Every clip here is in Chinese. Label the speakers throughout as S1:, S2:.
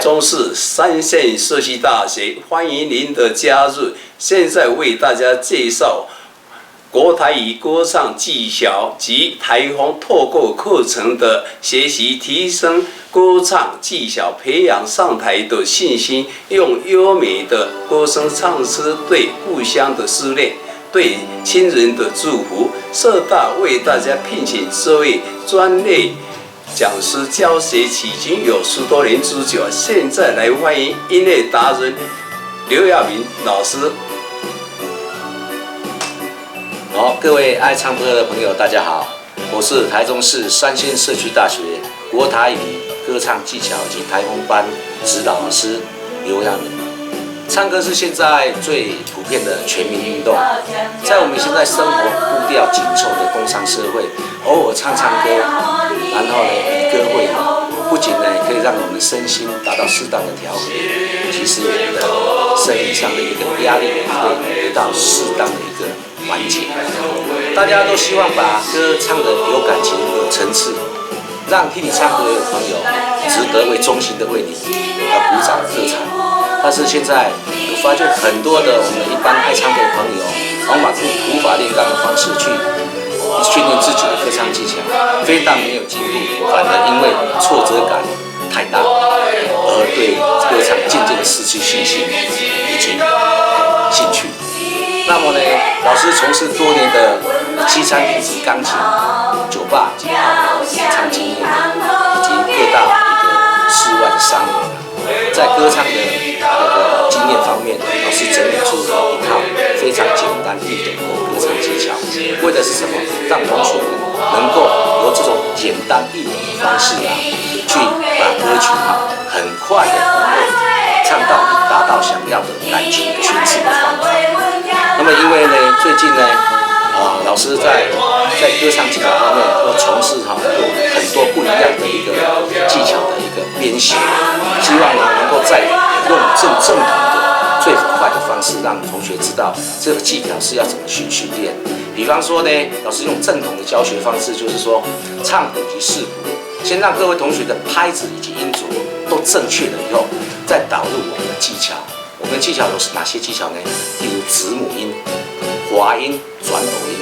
S1: 中市三线社区大学，欢迎您的加入。现在为大家介绍国台语歌唱技巧及台风透过课程的学习，提升歌唱技巧，培养上台的信心，用优美的歌声唱出对故乡的思念，对亲人的祝福。社大为大家聘请这位专业讲师教学已经有10多年之久，现在来欢迎音乐达人刘亚明老师。
S2: 好，各位爱唱歌的朋友，大家好，我是台中市三线社区大学国台语歌唱技巧及台风班指导老师刘亚明。唱歌是现在最普遍的全民运动，在我们现在生活步调紧凑的工商社会，偶尔唱歌，然后呢以歌会友，不仅呢可以让我们身心达到适当的调和，其实我们的生理上的一个压力也可以得到适当的一个缓解。大家都希望把歌唱得有感情、有层次，让替你唱歌的朋友值得为衷心的为你而鼓掌喝彩。但是现在我发现很多的我们一般爱唱歌的朋友，往往用土法炼钢的方式去训练自己的歌唱技巧，非但没有进步，反而因为挫折感太大，而对歌唱渐渐失去信心以及兴趣。那么呢，老师从事多年的西餐品质钢琴、酒吧及演唱经验，以及各大一个室外的商演，在歌唱的经验方面，老师整理出一套非常简单易懂的歌唱技巧，为的是什么？让同学们能够由这种简单易懂的方式去把歌曲很快的唱到你达到想要的感情诠释的方法。那么因为呢，最近呢，老师在歌唱技巧方面都从事有很多不一样的一个技巧的一个编写，希望呢能够在用正统的最快的方式，让同学知道这个技巧是要怎么去训练。比方说呢，老师用正统的教学方式，就是说唱谱及视谱，先让各位同学的拍子以及音准都正确了以后，再导入我们的技巧。我们的技巧有哪些技巧呢？例如子母音、滑音、转抖音，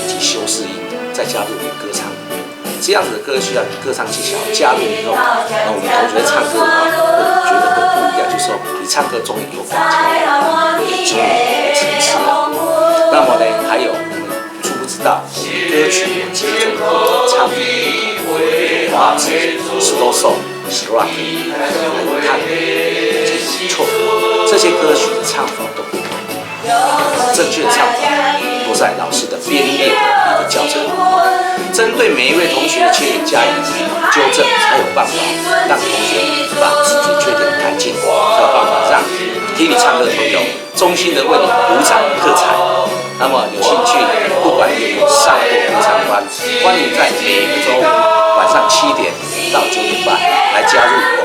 S2: 以及修饰音，再加入我们歌唱里面。这样子的歌曲歌唱技巧加入以后，那我们同学唱歌会觉得会不一样，就是说你唱歌终于有感情了，终于有层次了。那么呢，还有我们知不知道我们歌曲有几种不同唱法，有华子、slow song、rock， 还有探戈。错，这些歌曲的唱法都不同，正确的唱法都在老师的编列的一个教程里面，针对每一位同学的缺点加以纠正，才有办法让同学把自己缺点改进，才有办法让听你唱歌的朋友衷心的为你鼓掌喝彩。那么有兴趣，不管你有上过歌唱班，欢迎在每个周五晚上7点到9点半来加入我。